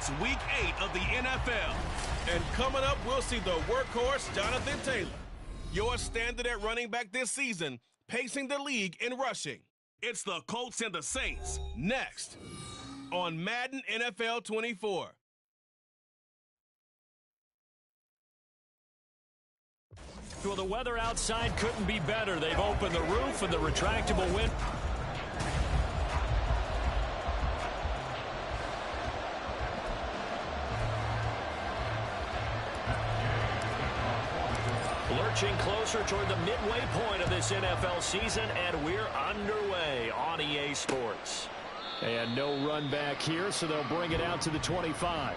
It's Week 8 of the NFL. And coming up, we'll see the workhorse Jonathan Taylor, your standard at running back this season, pacing the league in rushing. It's the Colts and the Saints next on Madden NFL 24. Well, the weather outside couldn't be better. They've opened the roof and the retractable window. Lurching closer toward the midway point of this NFL season, and we're underway on EA Sports. And no run back here, so they'll bring it out to the 25.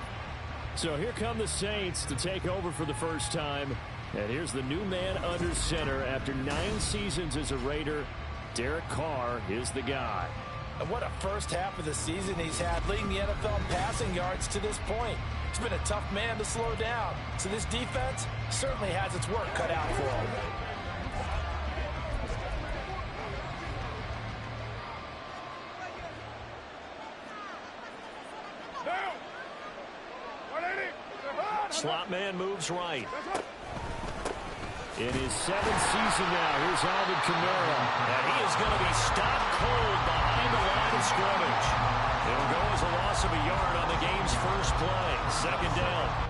So here come the Saints to take over for the first time. And here's the new man under center after 9 seasons as a Raider. Derek Carr is the guy. And what a first half of the season he's had, leading the NFL in passing yards to this point. He's been a tough man to slow down. So this defense certainly has its work cut out for him. Slot man moves right. In his 7th season now, here's Alvin Kamara. And he is going to be stopped cold behind the line of scrimmage. It'll go as a loss of a yard on the game's first play. Second down.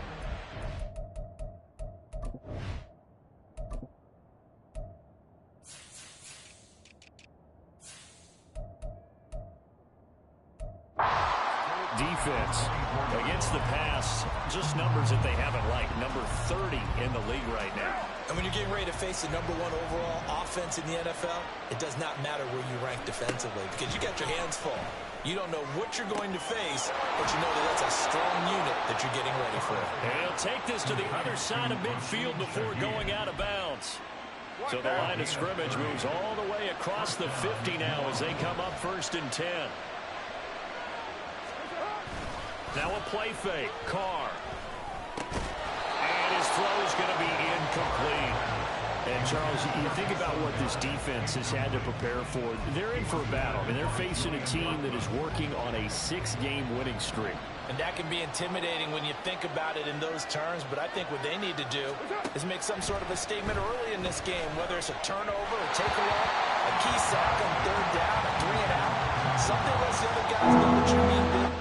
Defense against the pass, just numbers that they haven't liked. Number 30 in the league right now. And when you're getting ready to face the #1 overall offense in the NFL, it does not matter where you rank defensively because you got your hands full. You don't know what you're going to face, but you know that that's a strong unit that you're getting ready for. And he'll take this to the other side of midfield before going out of bounds. So the line of scrimmage moves all the way across the 50 now as they come up 1st and 10. Now a play fake. Carr. And his throw is going to be incomplete. And, Charles, you think about what this defense has had to prepare for. They're in for a battle. I mean, they're facing a team that is working on a 6-game winning streak. And that can be intimidating when you think about it in those terms. But I think what they need to do is make some sort of a statement early in this game, whether it's a turnover, a takeaway, a key sack on 3rd down, a 3-and-out. Something lets the other guys know what you need to do.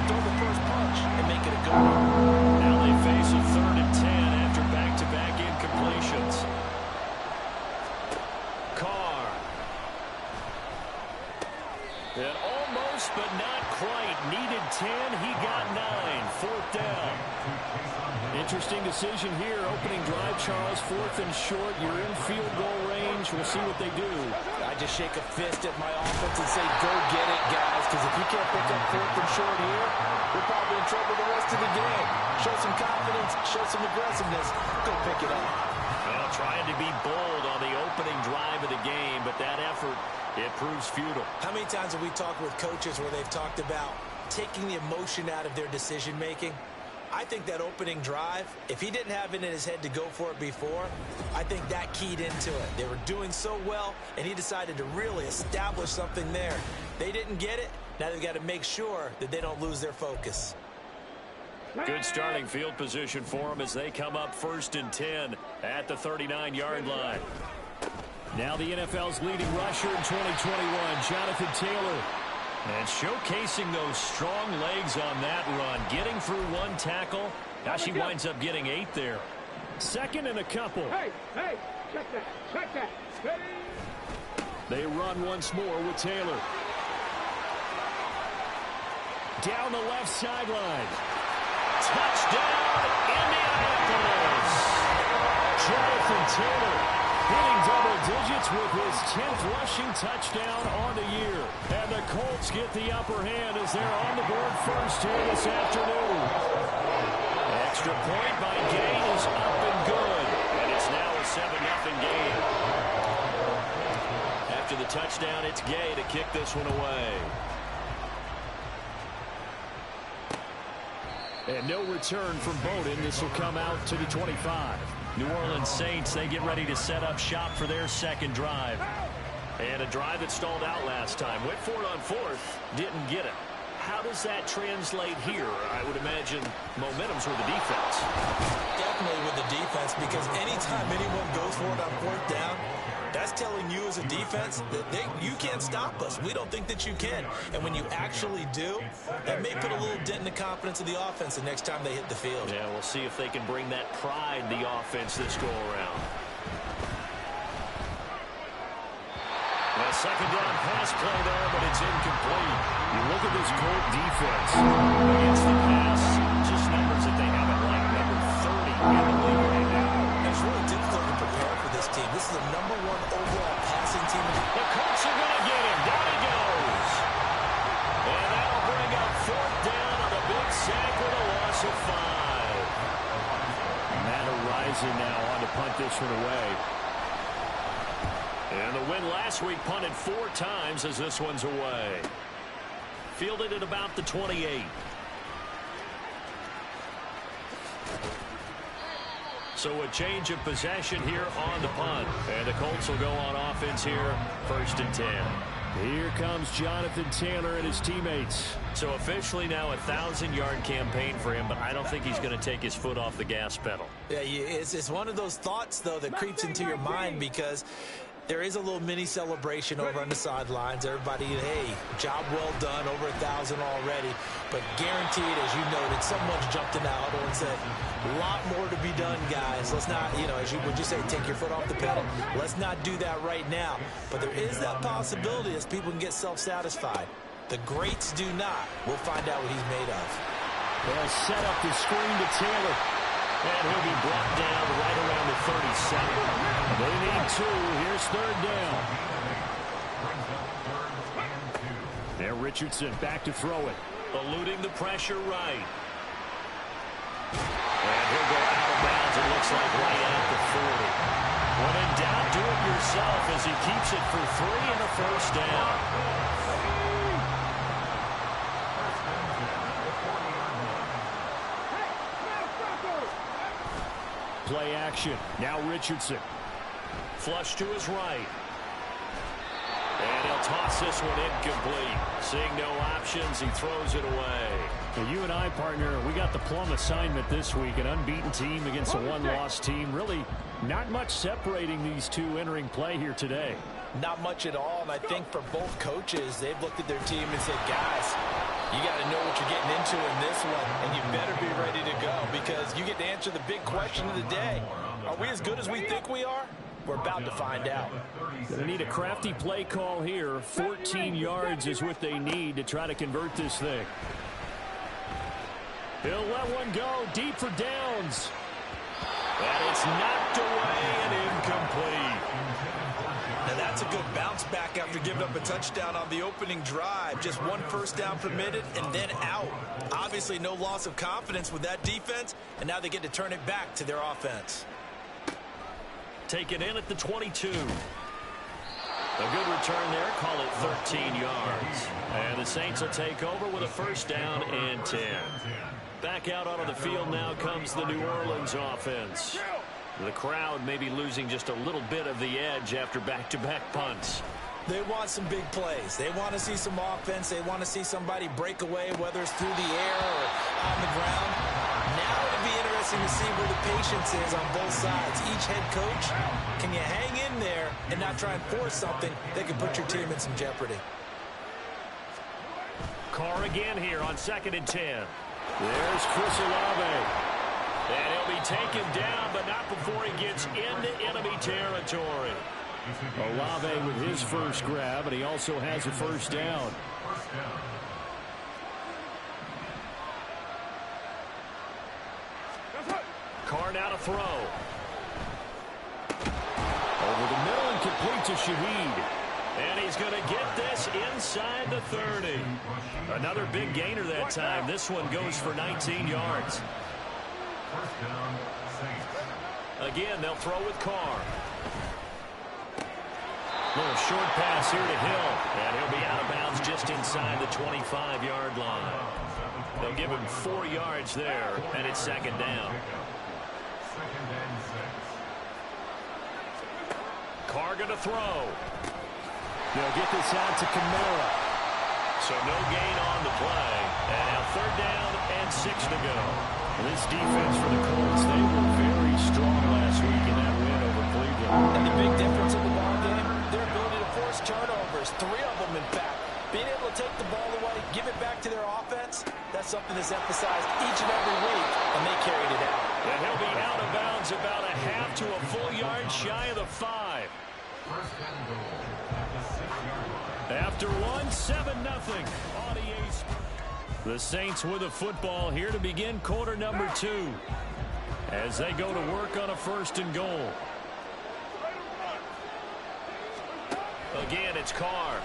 Throw the first punch and make it a good one. Now they face a 3rd and 10 after back-to-back incompletions. Carr. And almost, but not quite. Needed 10. He got 9. 4th down. Interesting decision here. Opening drive, Charles. 4th and short. You're in field goal range. We'll see what they do. I just shake a fist at my offense and say, go get it, guys, because if you can't pick up 4th and short here, we're probably in trouble the rest of the game. Show some confidence, show some aggressiveness, go pick it up. Well, trying to be bold on the opening drive of the game, but that effort, it proves futile. How many times have we talked with coaches where they've talked about taking the emotion out of their decision-making? I think that opening drive, if he didn't have it in his head to go for it before, I think that keyed into it. They were doing so well, and he decided to really establish something there. They didn't get it. Now they've got to make sure that they don't lose their focus. Good starting field position for them as they come up 1st and 10 at the 39-yard line. Now the NFL's leading rusher in 2021, Jonathan Taylor. And showcasing those strong legs on that run. Getting through 1 tackle. Now she winds up getting 8 there. 2nd and a couple. Hey, check that. Hey. They run once more with Taylor. Down the left sideline. Touchdown, Indianapolis. Jonathan Taylor hitting double digits with his 10th rushing touchdown on the year. And the Colts get the upper hand as they're on the board first here this afternoon. Extra point by Gay is up and good. And it's now a 7-0 game. After the touchdown, it's Gay to kick this one away. And no return from Bowden. This will come out to the 25. New Orleans Saints, they get ready to set up shop for their second drive. And a drive that stalled out last time. Went for it on fourth. Didn't get it. How does that translate here? I would imagine momentum's with the defense. Definitely with the defense, because anytime anyone goes for it on fourth down, that's telling you as a defense that you can't stop us. We don't think that you can. And when you actually do, that may put a little dent in the confidence of the offense the next time they hit the field. Yeah, we'll see if they can bring that pride in the offense this go-around. A second down pass play there, but it's incomplete. You look at this Colt defense. Against the pass, just numbers that they have at like number 30 in the league right now. It's really difficult to prepare for this team. This is the #1 overall passing team. The Colts are going to get him. Down he goes. And that'll bring up fourth down on a big sack with a loss of 5. Madden rising now on to punt this one away. And the win last week punted 4 times as this one's away. Fielded at about the 28. So a change of possession here on the punt. And the Colts will go on offense here, 1st and 10. Here comes Jonathan Taylor and his teammates. So officially now a 1,000-yard campaign for him, but I don't think he's going to take his foot off the gas pedal. Yeah, it's one of those thoughts, though, that creeps into your mind, because there is a little mini celebration over on the sidelines. Everybody, hey, job well done, over 1,000 already. But guaranteed, as you noted, someone's jumped in the huddle and said, a lot more to be done, guys. Let's not, as you would you say, take your foot off the pedal. Let's not do that right now. But there is that possibility as people can get self-satisfied. The greats do not. We'll find out what he's made of. They'll set up the screen to Taylor. And he'll be brought down right around the 37. They need 2. Here's 3rd down. There, Richardson back to throw it. Eluding the pressure right. And he'll go out of bounds. It looks like right at the 40. When in doubt, do it yourself as he keeps it for 3 and a 1st down. Play action. Now Richardson. Flush to his right. And he'll toss this one incomplete. Seeing no options, he throws it away. Now you and I, partner, we got the plum assignment this week. An unbeaten team against a one-loss team. Really not much separating these two entering play here today. Not much at all, and I think for both coaches, they've looked at their team and said, guys, you got to know what you're getting into in this one, and you better be ready to go, because you get to answer the big question of the day. Are we as good as we think we are? We're about to find out. They need a crafty play call here. 14 yards is what they need to try to convert this thing. He'll let one go deep for downs. And it's knocked away and incomplete. And that's a good bounce back after giving up a touchdown on the opening drive. Just 1 first down permitted and then out. Obviously no loss of confidence with that defense, and now they get to turn it back to their offense. Taken in at the 22. A good return there. Call it 13 yards. And the Saints will take over with a 1st down and 10. Back out onto the field now comes the New Orleans offense. The crowd may be losing just a little bit of the edge after back-to-back punts. They want some big plays. They want to see some offense. They want to see somebody break away, whether it's through the air or on the ground. Now it'll be interesting to see where the patience is on both sides. Each head coach, can you hang in there and not try and force something that can put your team in some jeopardy? Carr again here on 2nd and 10. There's Chris Olave. And he'll be taken down, but not before he gets into enemy territory. Olave with his first grab, and he also has a 1st down. Carr now to throw. Over the middle and complete to Shaheed. And he's going to get this inside the 30. Another big gainer that time. This one goes for 19 yards. Again, they'll throw with Carr. Little short pass here to Hill, and he'll be out of bounds just inside the 25-yard line. They'll give him 4 yards there, and it's second down. Carr going to throw. They'll get this out to Kamara. So no gain on the play. And now third down and 6 to go. This defense for the Colts, they were very strong last week in that win over Cleveland. And the big difference in the ball game, their ability to force turnovers, 3 of them in fact. Being able to take the ball away, give it back to their offense, that's something that's emphasized each and every week, and they carried it out. And he'll be out of bounds about a half to a full yard shy of the 5. After one, 7-0. The Saints with a football here to begin quarter number 2 as they go to work on a 1st and goal. Again, it's Carr.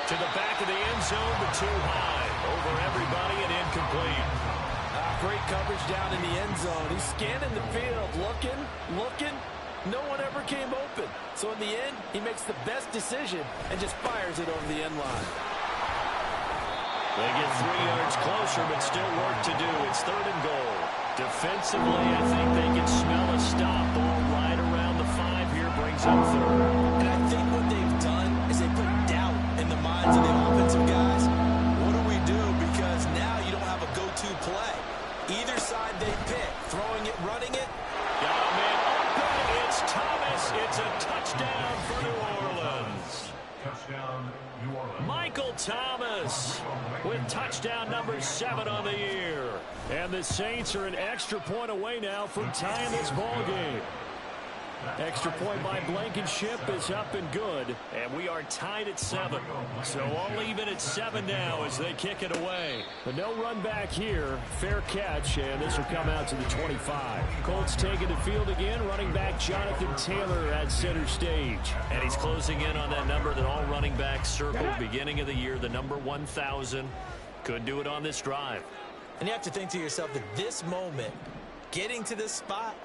To the back of the end zone, but too high. Over everybody and incomplete. Great coverage down in the end zone. He's scanning the field, looking. No one ever came open. So in the end, he makes the best decision and just fires it over the end line. They get 3 yards closer, but still work to do. It's 3rd and goal. Defensively, I think they can smell a stop. Ball right around the 5 here brings up 3rd. And I think what they've done is they put doubt in the minds of the offensive guys. What do we do? Because now you don't have a go-to play. Either side they pick, throwing it, running it. Got a man open. It's Thomas. It's a touchdown for New Orleans. Touchdown, New Orleans. Michael Thomas with touchdown number 7 on the year. And the Saints are an extra point away now from tying this ball game. Extra point by Blankenship is up and good. And we are tied at 7. So all even at 7 now as they kick it away. But no run back here. Fair catch, and this will come out to the 25. Colts taking the field again. Running back Jonathan Taylor at center stage. And he's closing in on that number that all running backs circled beginning of the year, the number 1,000. Could do it on this drive. And you have to think to yourself that this moment, getting to this spot,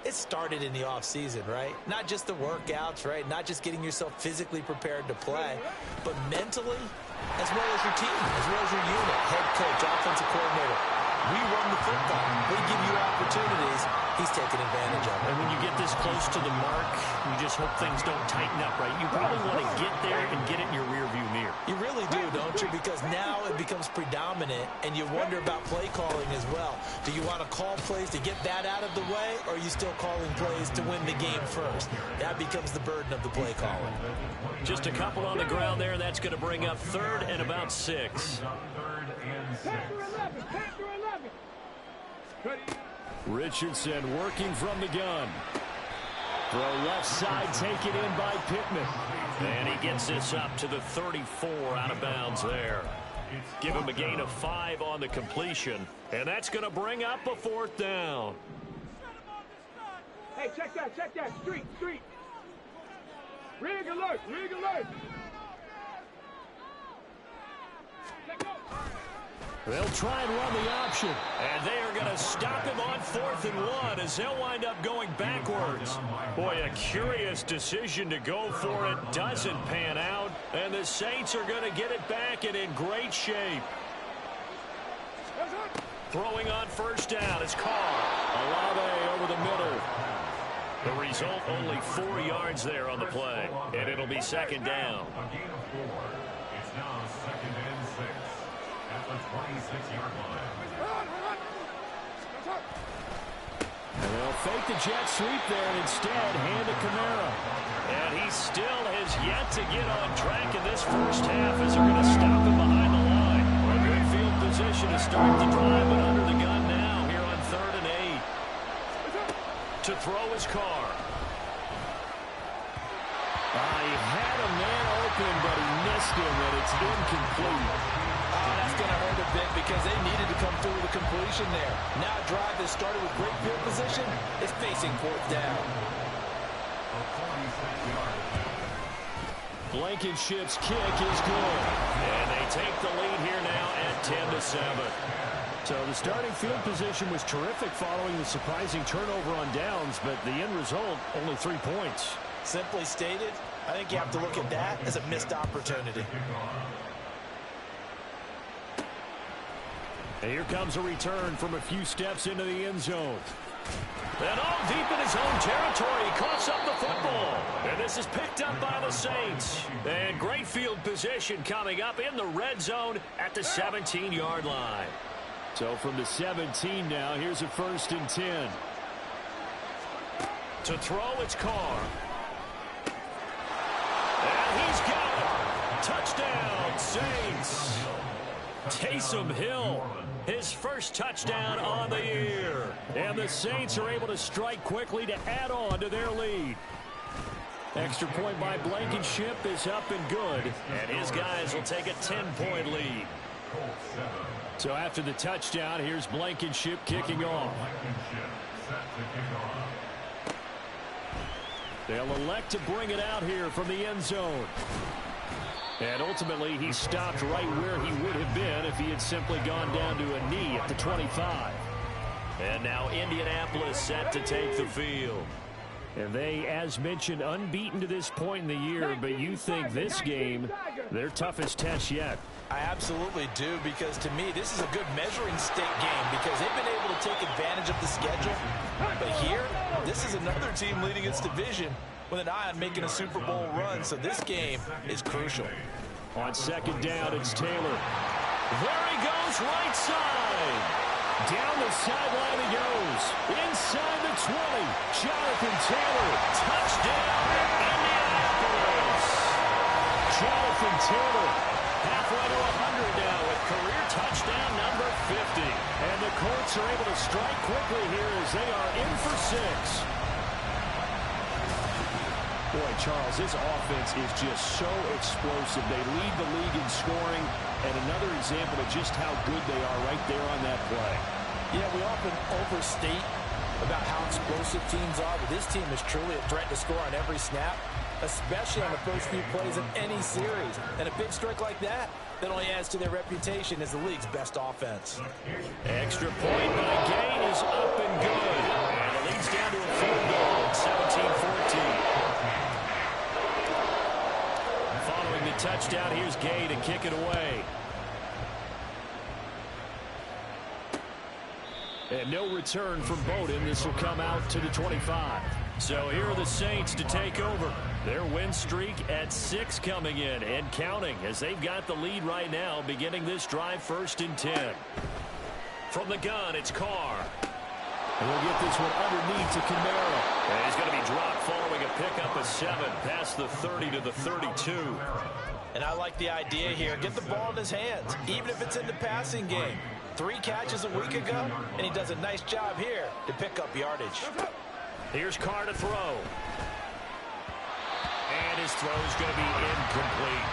it started in the offseason, right? Not just the workouts, right? Not just getting yourself physically prepared to play, but mentally, as well as your team, as well as your unit, head coach, offensive coordinator. We run the football. We give you opportunities. He's taking advantage of it. And when you get this close to the mark, you just hope things don't tighten up, right? You probably want to get there and get it in your rearview mirror. You really do, don't you? Because now it becomes predominant, and you wonder about play calling as well. Do you want to call plays to get that out of the way, or are you still calling plays to win the game first? That becomes the burden of the play calling. Just a couple on the ground there, and that's going to bring up 3rd and about 6. 3rd and 6. Richardson working from the gun. Throw left side, taken in by Pittman. And he gets this up to the 34 out of bounds there. Give him a gain of 5 on the completion. And that's going to bring up a 4th down. Hey, check that. Street. Rig alert. They'll try and run the option. And they are going to stop him on 4th and 1 as they'll wind up going backwards. Boy, a curious decision to go for it. Doesn't pan out. And the Saints are going to get it back and in great shape. Throwing on 1st down is Carr. Olave over the middle. The result, only 4 yards there on the play. And it'll be 2nd down. A gain of 4. It's now 2nd and 6 at the 26-yard line. And they'll fake the jet sweep there and instead hand to Kamara. And he still has yet to get on track in this first half as they're going to stop him behind the line. A good field position to start the drive, but under the gun now here on 3rd and 8. To throw his Carr. He had a man open, but he missed him, and it's incomplete. That's going to hurt a bit because they needed to come through with a completion there. Now a drive that started with great field position is facing 4th down. Blankenship's kick is good. And they take the lead here now at 10-7. So the starting field position was terrific following the surprising turnover on downs, but the end result, only 3 points. Simply stated, I think you have to look at that as a missed opportunity. And here comes a return from a few steps into the end zone. And all deep in his own territory, he coughs up the football. And this is picked up by the Saints. And great field position coming up in the red zone at the 17-yard line. So from the 17 now, here's a 1st and 10. To throw, it's Carr. And he's got it. Touchdown, Saints. Taysom Hill, his first touchdown on the year. And the Saints are able to strike quickly to add on to their lead. Extra point by Blankenship is up and good. And his guys will take a 10-point lead. So after the touchdown, here's Blankenship kicking off. They'll elect to bring it out here from the end zone. And ultimately, he stopped right where he would have been if he had simply gone down to a knee at the 25. And now Indianapolis set to take the field. And they, as mentioned, unbeaten to this point in the year, but you think this game, their toughest test yet. I absolutely do, because to me, this is a good measuring stick game because they've been able to take advantage of the schedule. But here, this is another team leading its division with an eye on making a Super Bowl run, so this game is crucial. On 2nd down, it's Taylor. There he goes, right side. Down the sideline he goes. Inside the 20. Jonathan Taylor. Touchdown, Indianapolis. Jonathan Taylor, halfway to 100 now with career touchdown number 50. And the Colts are able to strike quickly here as they are in for 6. Boy, Charles, this offense is just so explosive. They lead the league in scoring, and another example of just how good they are right there on that play. Yeah, we often overstate about how explosive teams are, but this team is truly a threat to score on every snap, especially on the first few plays of any series. And a big strike like that only adds to their reputation as the league's best offense. Extra point by Gain is up and good. And it leads down to a field goal, 17-14. Following the touchdown, here's Gay to kick it away. And no return from Bowden. This will come out to the 25. So here are the Saints to take over. Their win streak at 6 coming in and counting as they've got the lead right now, beginning this drive 1st and 10. From the gun, it's Carr. And we'll get this one underneath to Kamara. And he's going to be dropped following a pickup of 7 past the 30 to the 32. And I like the idea here. Get the ball in his hands, even if it's in the passing game. 3 catches a week ago, and he does a nice job here to pick up yardage. Here's Carr to throw. And his throw's going to be incomplete.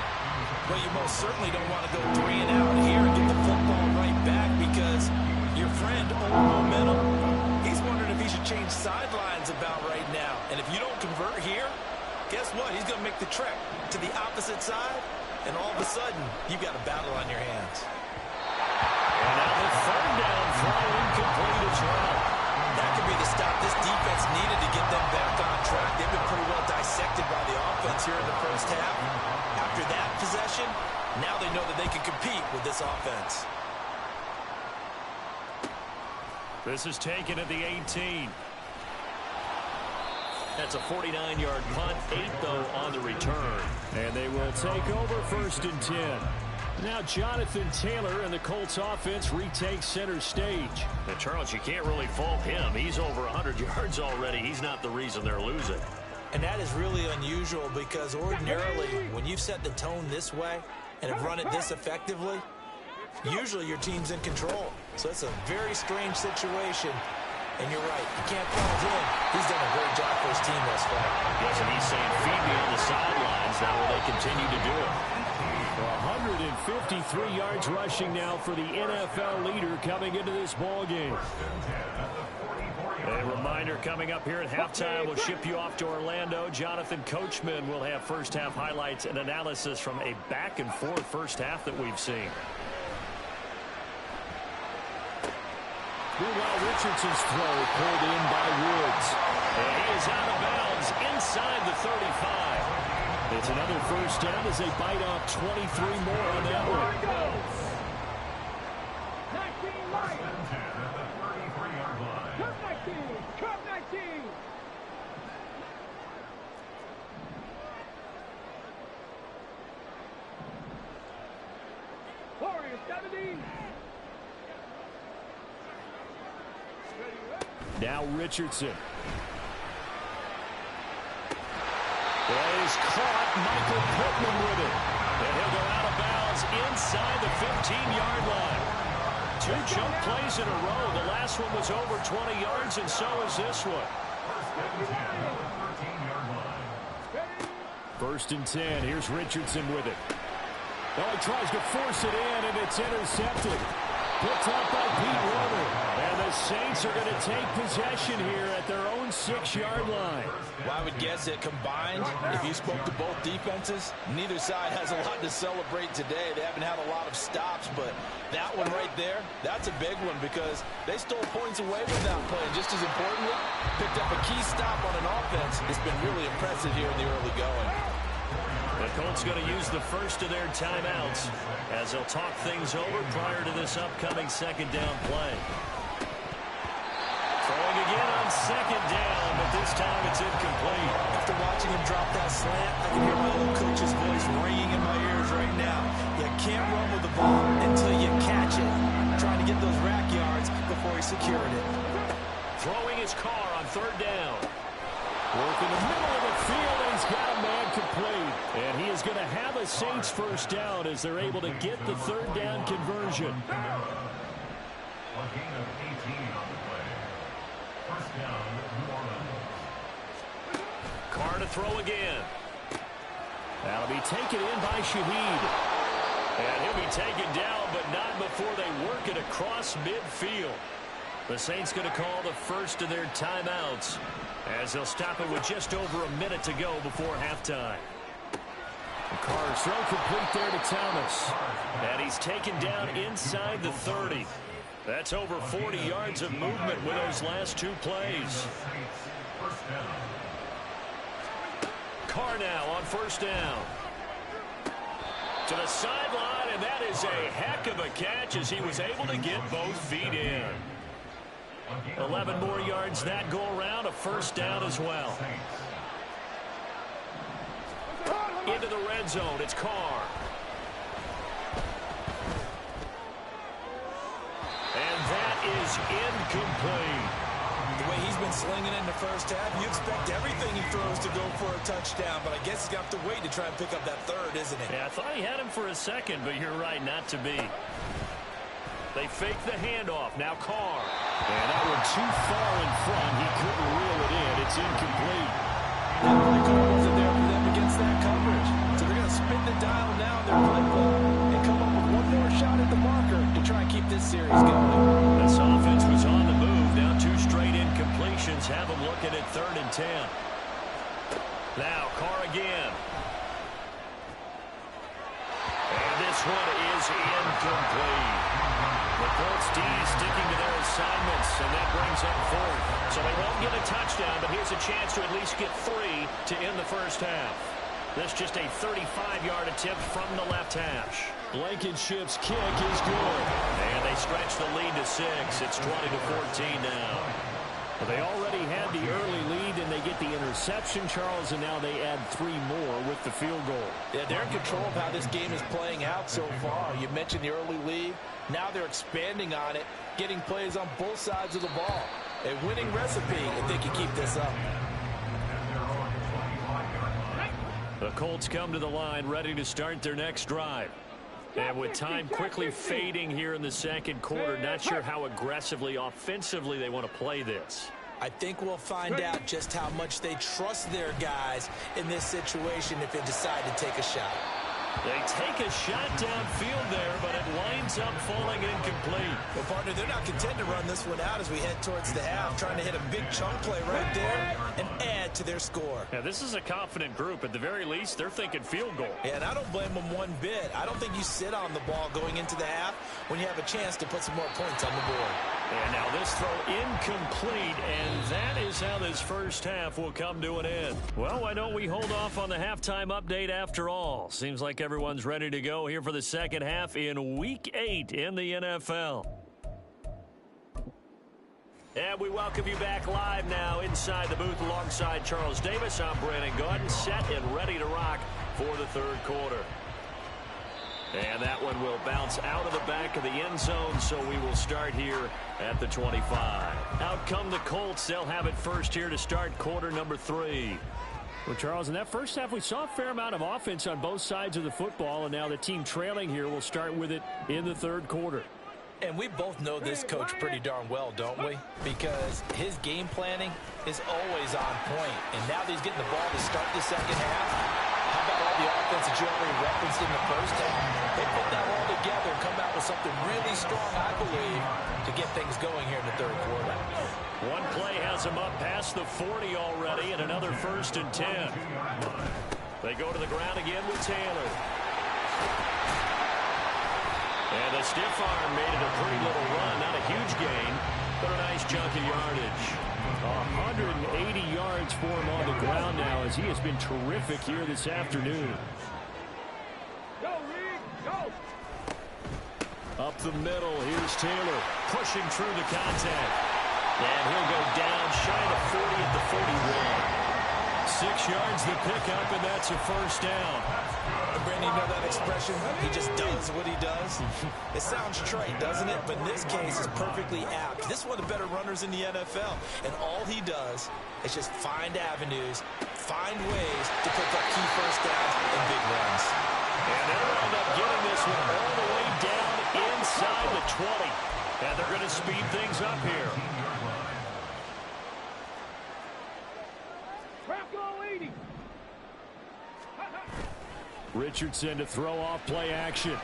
Well, you most certainly don't want to go 3 and out here and get the football right back because your friend, Old Momentum, he's wondering if he should change sidelines about right now. And if you don't convert here, guess what? He's going to make the trek to the opposite side, and all of a sudden, you've got a battle on your hands. And now the 3rd down throw incomplete as well. That could be the stop this defense needed to get them back on track. They've been pretty well dissected by the offense here in the first half. After that possession, now they know that they can compete with this offense. This is taken at the 18. That's a 49-yard punt, 8 though on the return. And they will take over 1st and 10. Now Jonathan Taylor and the Colts offense retake center stage. And Charles, you can't really fault him. He's over 100 yards already. He's not the reason they're losing. And that is really unusual because ordinarily when you've set the tone this way and have run it this effectively, usually your team's in control. So it's a very strange situation. And you're right, you can't fault him. He's done a great job for his team thus far. Yes, and he's saying, feed me on the sidelines. Now will they continue to do it? 153 yards rushing now for the NFL leader coming into this ball game. A reminder coming up here at halftime, we'll ship you off to Orlando. Jonathan Coachman will have first half highlights and analysis from a back and forth first half that we've seen. Meanwhile, Richardson's throw pulled in by Woods. And he is out of bounds inside the 35. It's another first down as they bite off 23 more on that one. 19 Lions. Come 19. Come 19. Warriors 70. Now Richardson. He's caught. Michael Pittman with it. And he'll go out of bounds inside the 15-yard line. 2 jump plays in a row. The last one was over 20 yards, and so is this one. 1st and 10. Here's Richardson with it. Oh, he tries to force it in, and it's intercepted. Picked up by Pete Warner. And the Saints are going to take possession here at their own 6-yard line. Well, I would guess that combined, if you spoke to both defenses, neither side has a lot to celebrate today. They haven't had a lot of stops, but that one right there, that's a big one because they stole points away with that play. And just as importantly, picked up a key stop on an offense. It's been really impressive here in the early going. The Colts going to use the first of their timeouts as they'll talk things over prior to this upcoming 2nd down play. Throwing again on 2nd down, but this time it's incomplete. After watching him drop that slant, I can hear my old coach's voice ringing in my ears right now. You can't run with the ball until you catch it. Trying to get those rack yards before he secured it. Throwing his car on 3rd down. Work in the middle of the field, and he's got a man complete. And he is going to have a Saints first down as they're able to get the 3rd down conversion. A gain of 18 on the play. First down, New Orleans. Carr to throw again. That'll be taken in by Shaheed. And he'll be taken down, but not before they work it across midfield. The Saints going to call the first of their timeouts as they'll stop it with just over a minute to go before halftime. Carr's throw complete there to Thomas. And he's taken down inside the 30. That's over 40 yards of movement with those last 2 plays. Carr now on 1st down. To the sideline, and that is a heck of a catch as he was able to get both feet in. 11 more yards that go around, a first down as well. Into the red zone, it's Carr. And that is incomplete. The way he's been slinging in the first half, you expect everything he throws to go for a touchdown, but I guess he's got to wait to try and pick up that 3rd, isn't it? Yeah, I thought he had him for a second, but you're right, not to be. They fake the handoff. Now Carr. And that one too far in front. He couldn't reel it in. It's incomplete. That play call wasn't there for them against that coverage. So they're going to spin the dial now in their playbook and come up with one more shot at the marker to try and keep this series going. This offense was on the move. Now 2 straight incompletions have them looking at 3rd and 10. Now Carr again. And this one is incomplete. The Colts D sticking to their assignments, and that brings up 4th. So they won't get a touchdown, but here's a chance to at least get 3 to end the first half. This just a 35-yard attempt from the left hash. Blankenship's kick is good. And they stretch the lead to 6. It's 20-14 now. Well, they already had the early lead, and they get the interception, Charles, and now they add 3 more with the field goal. Yeah, they're in control of how this game is playing out so far. You mentioned the early lead. Now they're expanding on it, getting plays on both sides of the ball. A winning recipe if they can keep this up. The Colts come to the line ready to start their next drive. And with time quickly fading here in the 2nd quarter, not sure how aggressively, offensively they want to play this. I think we'll find out just how much they trust their guys in this situation if they decide to take a shot. They take a shot downfield there, but it winds up falling incomplete. Well, partner, they're not content to run this one out as we head towards the half, trying to hit a big chunk play right there and add to their score. Yeah, this is a confident group. At the very least, they're thinking field goal. Yeah, and I don't blame them one bit. I don't think you sit on the ball going into the half when you have a chance to put some more points on the board. And now this throw incomplete, and that is how this first half will come to an end. Well, why don't we hold off on the halftime update after all? Seems like everyone's ready to go here for the second half in Week 8 in the NFL. And we welcome you back live now inside the booth alongside Charles Davis. I'm Brandon Gaudin, set and ready to rock for the third quarter. And that one will bounce out of the back of the end zone, so we will start here at the 25. Out come the Colts. They'll have it first here to start quarter number 3. Well, Charles, in that first half, we saw a fair amount of offense on both sides of the football, and now the team trailing here will start with it in the third quarter. And we both know this coach pretty darn well, don't we? Because his game planning is always on point. And now that he's getting the ball to start the second half, how about all the offense that you already referenced in the first half? They put that all together and come out with something really strong, I believe, to get things going here in the third quarter. One play has him up past the 40 already, and another 1st and 10. They go to the ground again with Taylor. And the stiff arm made it a pretty little run. Not a huge gain, but a nice chunk of yardage. 180 yards for him on the ground now, as he has been terrific here this afternoon. Go, Reed, go! Up the middle, here's Taylor pushing through the contact. And he'll go down shy of 40 at the 41. 6 yards the pickup, and that's a first down. Brandon, you know that expression? He just does what he does. It sounds trite, doesn't it? But in this case, it's perfectly apt. This is one of the better runners in the NFL. And all he does is just find avenues, find ways to pick up key first downs and big runs. And they'll end up getting this one all the way down inside the 20. And they're going to speed things up here. Richardson to throw off play action.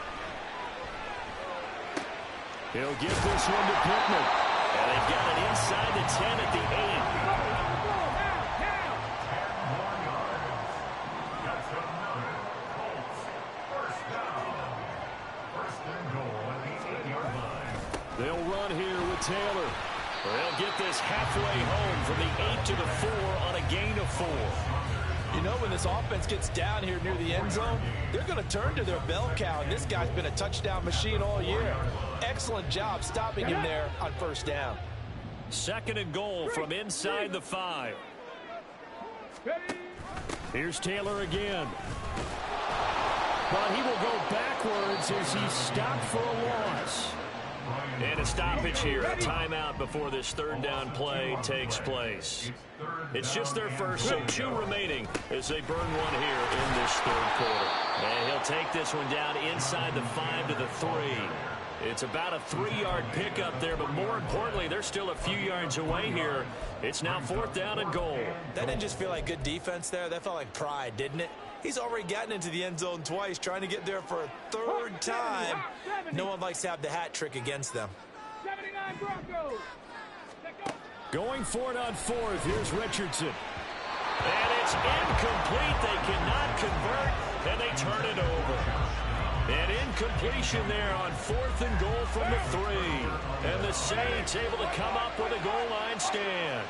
He'll give this one to Pittman. And they've got it inside the 10 at the 8. They'll run here with Taylor. They'll get this halfway home from the 8 to the 4 on a gain of 4. You know, when this offense gets down here near the end zone, they're going to turn to their bell cow, and this guy's been a touchdown machine all year. Excellent job stopping him there on first down. 2nd and goal from inside the 5. Here's Taylor again. But he will go backwards as he's stopped for a loss. And a stoppage here, a timeout before this third down play takes place. It's just their first, so 2 remaining as they burn one here in this third quarter. And he'll take this one down inside the 5 to the 3. It's about a 3-yard pickup there, but more importantly, they're still a few yards away here. It's now 4th down and goal. That didn't just feel like good defense there. That felt like pride, didn't it? He's already gotten into the end zone twice, trying to get there for a 3rd time. No one likes to have the hat trick against them. 79 Broncos. Going for it on 4th. Here's Richardson. And it's incomplete. They cannot convert, and they turn it over. An incompletion there on 4th and goal from the 3. And the Saints able to come up with a goal line stand.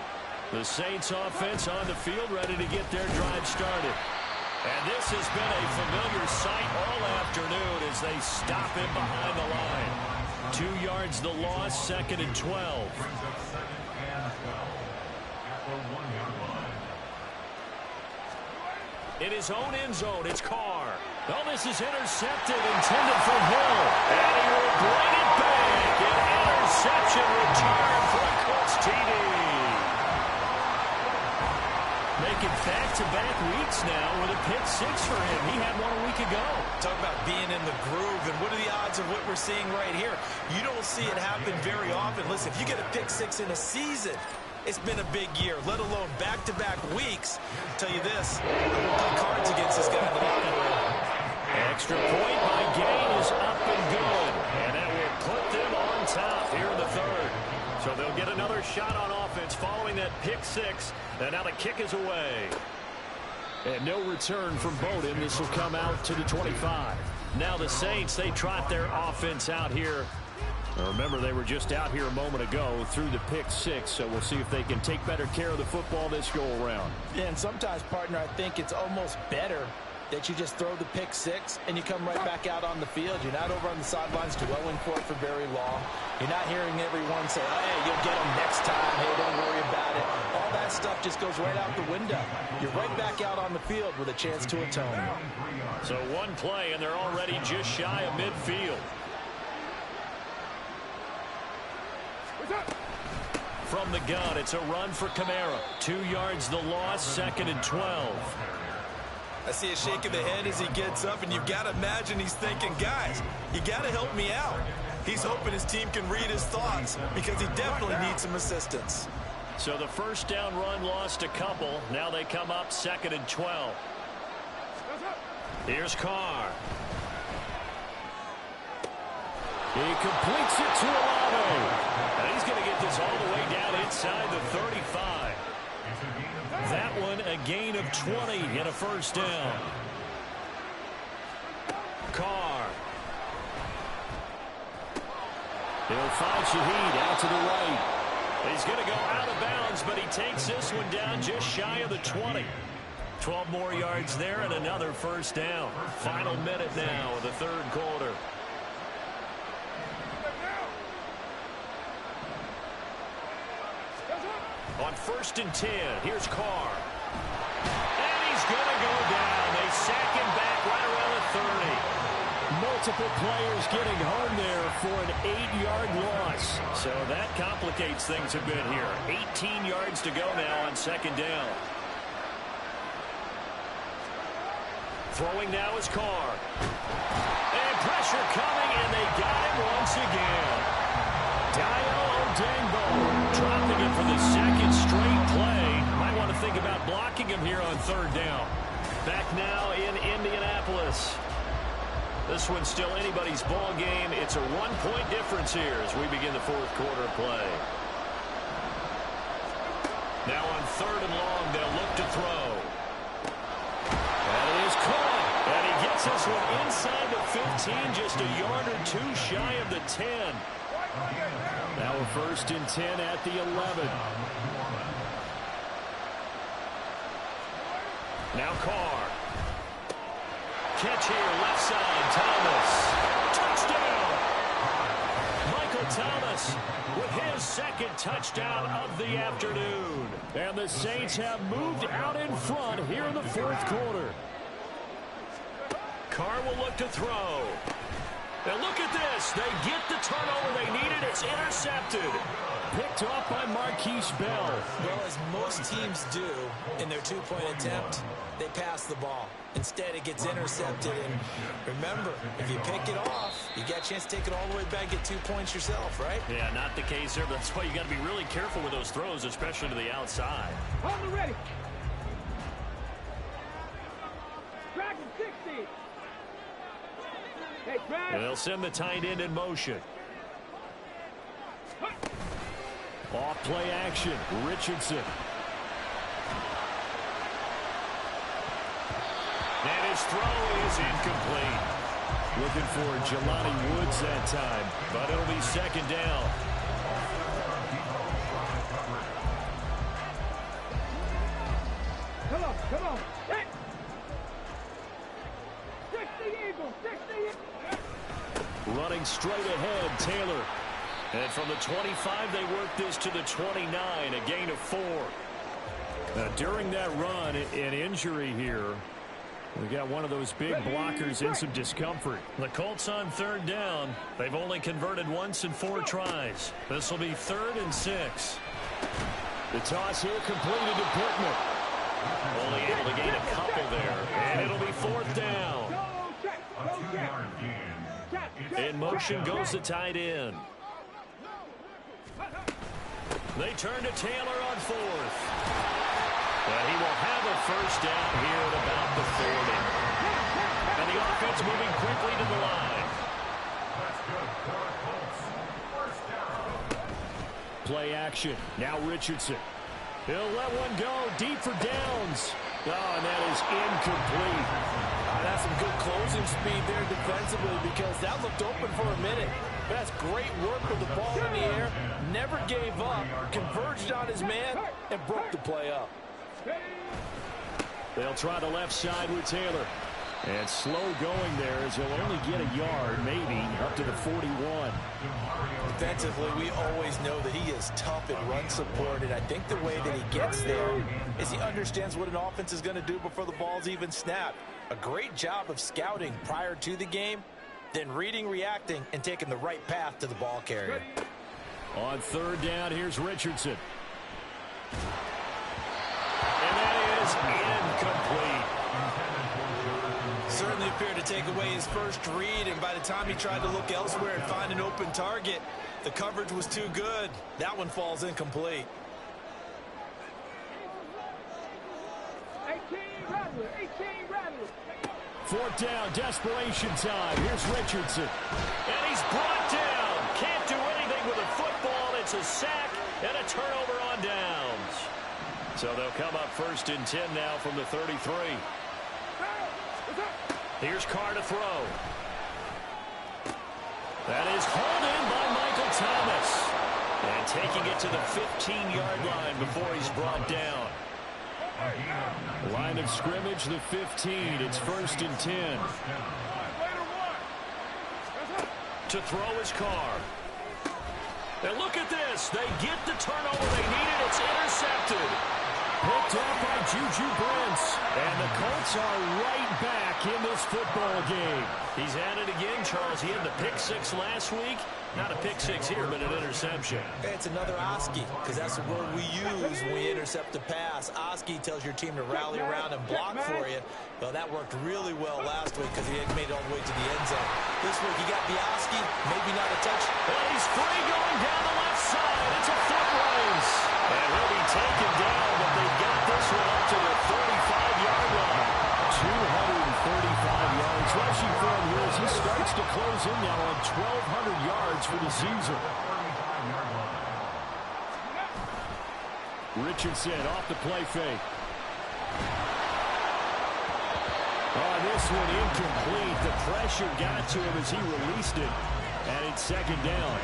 The Saints offense on the field ready to get their drive started. And this has been a familiar sight all afternoon as they stop him behind the line. 2 yards the loss, 2nd and 12. In his own end zone, it's Carr. Oh, this is intercepted, intended for Hill. And he will bring it back. An interception return for a Colts TD. Making back-to-back weeks now with a pick 6 for him. He had one a week ago. Talk about being in the groove, and what are the odds of what we're seeing right here? You don't see it happen very often. Listen, if you get a pick 6 in a season, it's been a big year, let alone back-to-back weeks. I'll tell you this, I won't play cards against this guy in the locker room. Extra point by Gain is up and good. And that will put them on top here in the 3rd. So they'll get another shot on offense following that pick 6. And now the kick is away. And no return from Bowden. This will come out to the 25. Now the Saints, they trot their offense out here Now remember, they were just out here a moment ago through the pick six, so we'll see if they can take better care of the football this go-around. Yeah, and sometimes, partner, I think it's almost better that you just throw the pick six and you come right back out on the field. You're not over on the sidelines dwelling for it for very long. You're not hearing everyone say, oh, hey, you'll get them next time. Hey, don't worry about it. All that stuff just goes right out the window. You're right back out on the field with a chance to atone. So one play, and they're already just shy of midfield. From the gun, it's a run for Kamara. 2 yards the loss, 2nd and 12. I see a shake of the head as he gets up, and you've got to imagine he's thinking, guys, you got to help me out. He's hoping his team can read his thoughts because he definitely needs some assistance. So the first down run lost a couple. Now they come up 2nd and 12. Here's Carr. He completes it to Olave. And he's going to get this all the way down inside the 35. That one a gain of 20 and a first down. Carr. He'll find Shaheed out to the right. He's going to go out of bounds, but he takes this one down just shy of the 20. 12 more yards there and another first down. Final minute now of the third quarter. On 1st and 10, here's Carr. And he's going to go down. They sack him back right around the 30. Multiple players getting home there for an 8-yard loss. So that complicates things a bit here. 18 yards to go now on 2nd down. Throwing now is Carr. And pressure coming, and they got him once again. Dio Odengbo dropping it for the 2nd straight play. Might want to think about blocking him here on 3rd down. Back now in Indianapolis. This one's still anybody's ball game. It's a 1-point difference here as we begin the 4th quarter play. Now on 3rd and long, they'll look to throw. And it is caught. And he gets this one inside the 15, just a yard or two shy of the 10. Now a 1st and 10 at the 11. Now Carr. Catch here, left side, Thomas. Touchdown! Michael Thomas with his 2nd touchdown of the afternoon. And the Saints have moved out in front here in the 4th quarter. Carr will look to throw. And look at this. They get the turnover they needed. It's intercepted. Picked off by Marquise Bell. Well, as most teams do in their 2-point attempt, they pass the ball. Instead, it gets intercepted. And remember, if you pick it off, you got a chance to take it all the way back, get 2 points yourself, right? Yeah, not the case there. That's why you got to be really careful with those throws, especially to the outside. Hold it ready. Dragon 60. Hey, Brad. They'll send the tight end in motion. Off play action, Richardson. And his throw is incomplete. Looking for Jelani Woods that time, but it'll be 2nd down. Come on, come on. Hey. 60 Eagles, 60 Eagles. Running straight ahead, Taylor. And from the 25, they work this to the 29, a gain of 4. Now, during that run, an injury here. We got one of those big blockers in some discomfort. The Colts on 3rd down. They've only converted once in 4 tries. This will be 3rd and 6. The toss here completed to Pittman. Only able to gain a couple there. And it'll be 4th down. In motion goes the tight end. They turn to Taylor on 4th. And he will have a first down here at about the 40. And the offense moving quickly to the line. Play action. Now Richardson. He'll let one go deep for downs. Oh, and that is incomplete. That's some good closing speed there defensively because that looked open for a minute. That's great work with the ball in the air. Never gave up, converged on his man, and broke the play up. They'll try the left side with Taylor. And slow going there as he'll only get a yard, maybe, up to the 41. Defensively, we always know that he is tough in run support, and I think the way that he gets there is he understands what an offense is going to do before the ball's even snapped. A great job of scouting prior to the game, then reading, reacting, and taking the right path to the ball carrier. On third down, here's Richardson. And that is incomplete. Certainly appeared to take away his first read, and by the time he tried to look elsewhere and find an open target, the coverage was too good. That one falls incomplete. 18 Rattler, 18 Rattler. Fourth down, desperation time. Here's Richardson. And he's brought down. Can't do anything with a football. It's a sack and a turnover on downs. So they'll come up first and 10 now from the 33. Here's Carr to throw. That is hauled in by Michael Thomas. And taking it to the 15-yard line before he's brought down. Line of scrimmage, the 15. It's first and 10. To throw his Carr. And look at this. They get the turnover they needed. It's intercepted. Picked off by Juju Brents. And the Colts are right back in this football game. He's at it again, Charles. He had the pick six last week. Not a pick six here, but an interception. It's another Oski, because that's the word we use when we intercept a pass. Oski tells your team to rally around and block for you. Well, that worked really well last week because he made it all the way to the end zone. This week he got the Oski, maybe not a touch. And he's free going down the left side. It's a foot race. And he'll be taken down, but they've got this one up to the 35-yard line. 235 yards rushing for him here as he starts to close in now on 1,200 yards for the season. Richardson off the play fake. Oh, this one incomplete. The pressure got to him as he released it. And it's second down.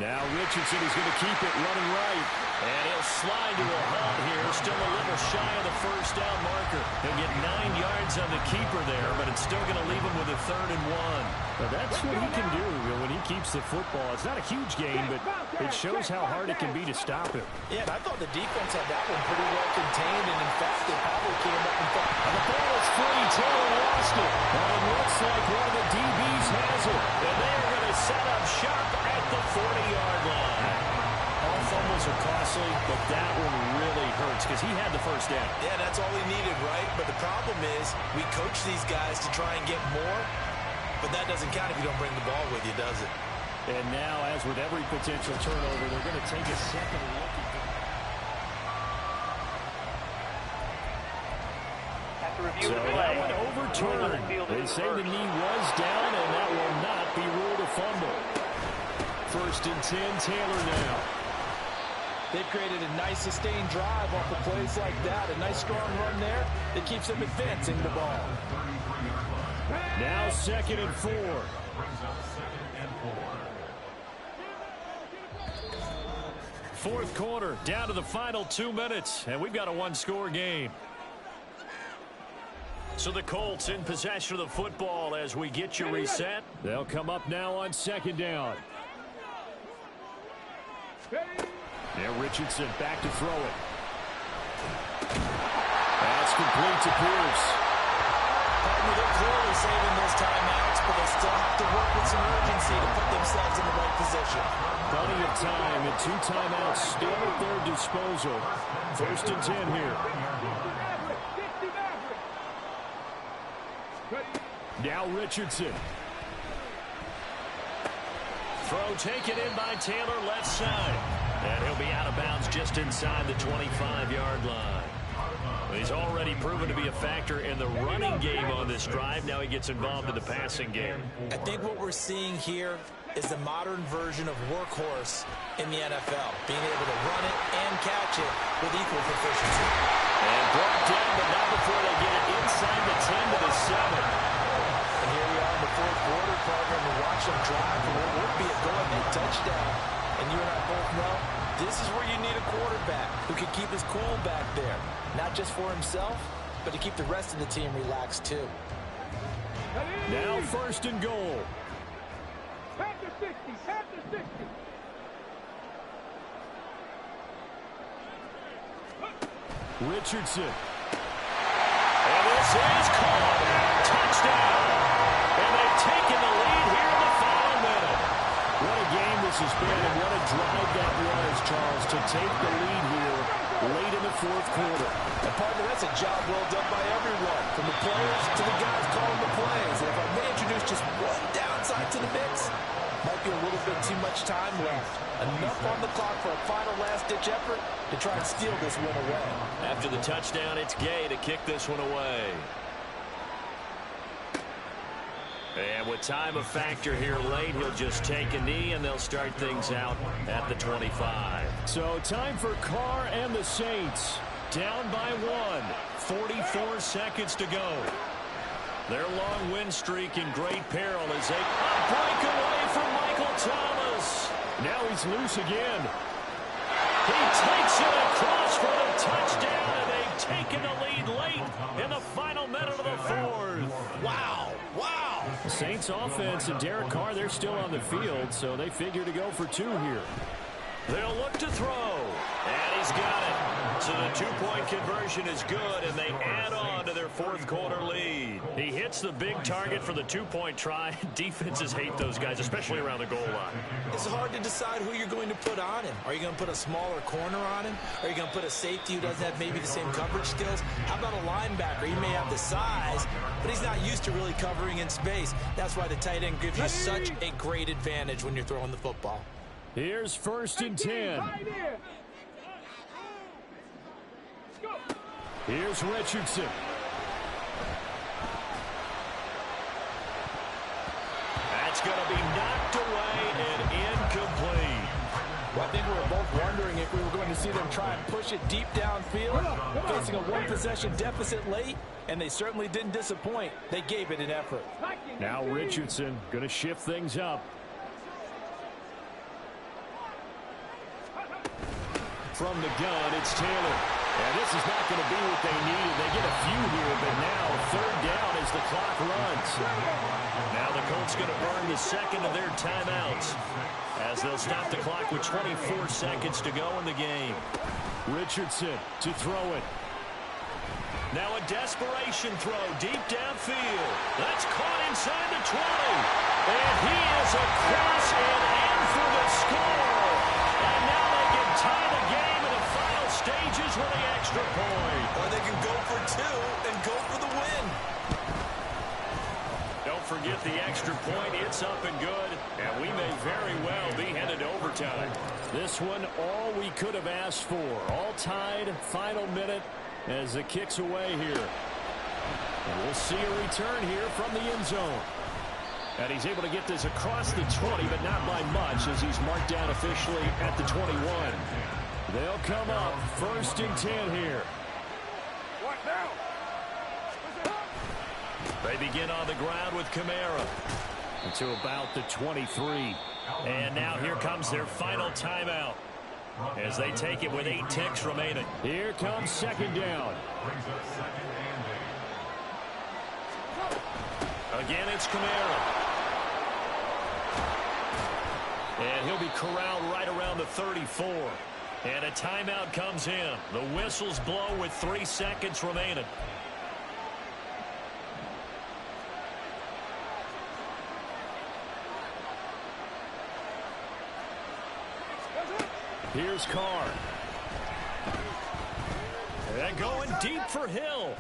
Now Richardson is going to keep it running right. And he'll slide to a halt here. Still a little shy of the first down marker. He'll get 9 yards on the keeper there, but it's still going to leave him with a 3rd and 1. Well, that's what he can do when he keeps the football. It's not a huge gain, but it shows how hard it can be to stop him. Yeah, and I thought the defense had that one pretty well contained, and in fact, they probably came up and thought, and the ball is free. Taylor lost it. And it looks like one of the DBs has it. And they are going to set up shop at the 40-yard line. All fumbles are costly, but that one really hurts because he had the first down. Yeah, that's all he needed, right? But the problem is we coach these guys to try and get more, but that doesn't count if you don't bring the ball with you, does it? And now, as with every potential turnover, they're going to take a second look at review so the play. that one overturned. They say the knee was down, and that will not be ruled a fumble. First and 10, Taylor now. They've created a nice sustained drive off of plays like that. A nice strong run there that keeps them advancing the ball. Now 2nd and 4. Fourth quarter, down to the final 2 minutes, and we've got a one-score game. So the Colts in possession of the football as we get you reset. They'll come up now on 2nd down. Now Richardson back to throw it. That's complete to Pierce. They're clearly saving those timeouts, but they still have to work with some urgency to put themselves in the right position. Plenty of time, and 2 timeouts still at their disposal. First and 10 here. Now Richardson. Throw taken in by Taylor left side. And he'll be out of bounds just inside the 25-yard line. He's already proven to be a factor in the running game on this drive. Now he gets involved in the passing game. I think what we're seeing here is the modern version of workhorse in the NFL, being able to run it and catch it with equal proficiency. And brought down, but not before they get it inside the 10 to the 7. And here we are in the fourth quarter, partner, and we watch them drive for what would be a go-ahead touchdown. And you and I both know this is where you need a quarterback who can keep his cool back there. Not just for himself, but to keep the rest of the team relaxed too. Now first and goal. Panther 60, Panther 60. Richardson. And this is caught. Touchdown. And they've taken the lead here in the final minute. What a game this has been, and what a drive that was, Charles, to take the lead here late in the fourth quarter. And partner, that's a job well done by everyone, from the players to the guys calling the plays. And if I may introduce just one downside to the mix, might be a little bit too much time left. Enough on the clock for a final last-ditch effort to try and steal this win away. After the touchdown, it's Gay to kick this one away. And with time a factor here late, he'll just take a knee, and they'll start things out at the 25. So time for Carr and the Saints. Down by 1. 44 seconds to go. Their long win streak in great peril as they break away from Michael Thomas. Now he's loose again. He takes it across for the touchdown, and they've taken the lead late in the final minute of the fourth. Wow, wow. The Saints offense and Derek Carr, they're still on the field, so they figure to go for 2 here. They'll look to throw, and he's got it. So the two-point conversion is good, and they add on to their fourth quarter lead. He hits the big target for the two-point try. Defenses hate those guys, especially around the goal line. It's hard to decide who you're going to put on him. Are you going to put a smaller corner on him? Are you going to put a safety who doesn't have maybe the same coverage skills? How about a linebacker? He may have the size, but he's not used to really covering in space. That's why the tight end gives you such a great advantage when you're throwing the football. Here's first and 10. Here's Richardson. That's going to be knocked away and incomplete. Well, I think we were both wondering if we were going to see them try and push it deep downfield, facing a one-possession deficit late, and they certainly didn't disappoint. They gave it an effort. Now Richardson going to shift things up. From the gun, it's Taylor. And this is not going to be what they needed. They get a few here, but now third down as the clock runs. Now the Colts going to burn the second of their timeouts as they'll stop the clock with 24 seconds to go in the game. Richardson to throw it. Now a desperation throw deep downfield. That's caught inside the 20. And he is across and in for the score. And now they can tie the game in the final stages with the extra point. Or they can go for 2 and go for the win. Don't forget the extra point. It's up and good. And we may very well be headed to overtime. This one all we could have asked for. All tied, final minute as the kick's away here. And we'll see a return here from the end zone. And he's able to get this across the 20, but not by much as he's marked down officially at the 21. They'll come up first and 10 here. What now? They begin on the ground with Kamara. To about the 23. And now here comes their final timeout as they take it with 8 ticks remaining. Here comes second down. Again, it's Kamara. And he'll be corralled right around the 34. And a timeout comes in. The whistles blow with 3 seconds remaining. Here's Carr. And going deep for Hill.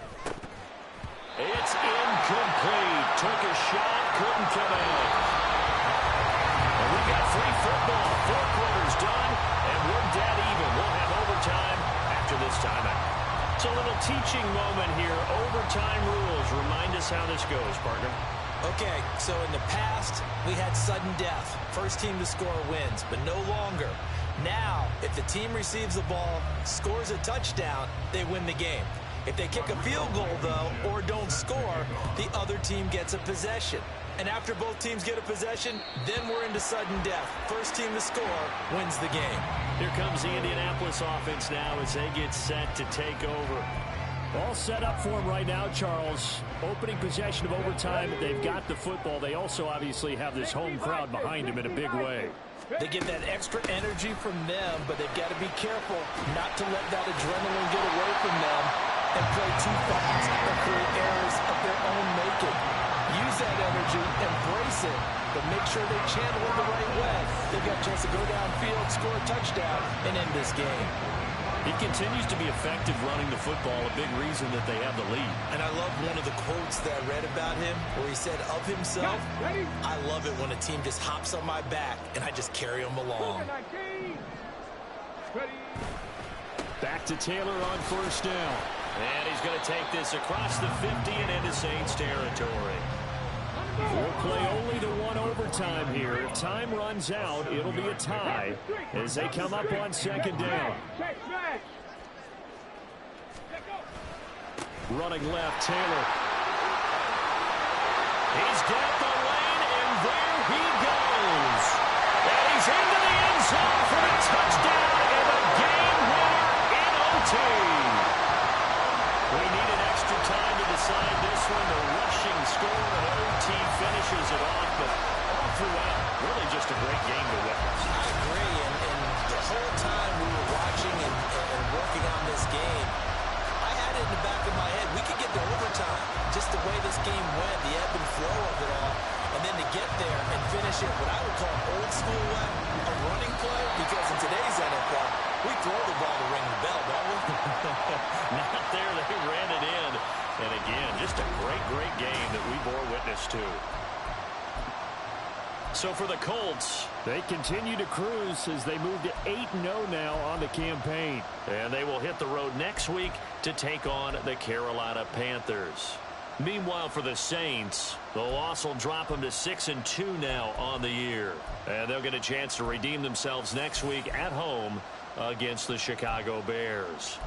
It's incomplete. Took a shot, couldn't come in. And we got free football. 4 quarters done, and we're dead even. We'll have overtime after this timeout. So a little teaching moment here. Overtime rules. Remind us how this goes, partner. Okay, so in the past, we had sudden death. First team to score wins, but no longer. Now, if the team receives the ball, scores a touchdown, they win the game. If they kick a field goal, though, or don't score, the other team gets a possession. And after both teams get a possession, then we're into sudden death. First team to score wins the game. Here comes the Indianapolis offense now as they get set to take over. All set up for him right now, Charles. Opening possession of overtime. They've got the football. They also obviously have this home crowd behind them in a big way. They get that extra energy from them, but they've got to be careful not to let that adrenaline get away from them and play too fast or create errors of their own making. Use that energy, embrace it, but make sure they channel it the right way. They've got a chance to go downfield, score a touchdown, and end this game. He continues to be effective running the football, a big reason that they have the lead. And I love one of the quotes that I read about him where he said of himself, I love it when a team just hops on my back and I just carry them along. Back to Taylor on first down. And he's going to take this across the 50 and into Saints territory. We'll play only to one overtime here. If time runs out, it'll be a tie as they come up on second down. Running left, Taylor. He's got the lane, and there he goes. And he's into the end zone for a touchdown and a game winner in OT. We needed extra time to decide this one. The rushing score and OT finishes it off, but all throughout, really just a great game to witness. I agree, and the whole time we were watching and working on this game, I had it in the back of my head. We could get to overtime, just the way this game went, the ebb and flow of it all, and then to get there and finish it what I would call old school way, a running play, because in today's NFL, we throw the ball to ring the bell, don't we? Not there. They ran it in. And again, just a great game that we bore witness to. So for the Colts, they continue to cruise as they move to 8-0 now on the campaign. And they will hit the road next week to take on the Carolina Panthers. Meanwhile, for the Saints, the loss will drop them to 6-2 now on the year. And they'll get a chance to redeem themselves next week at home against the Chicago Bears.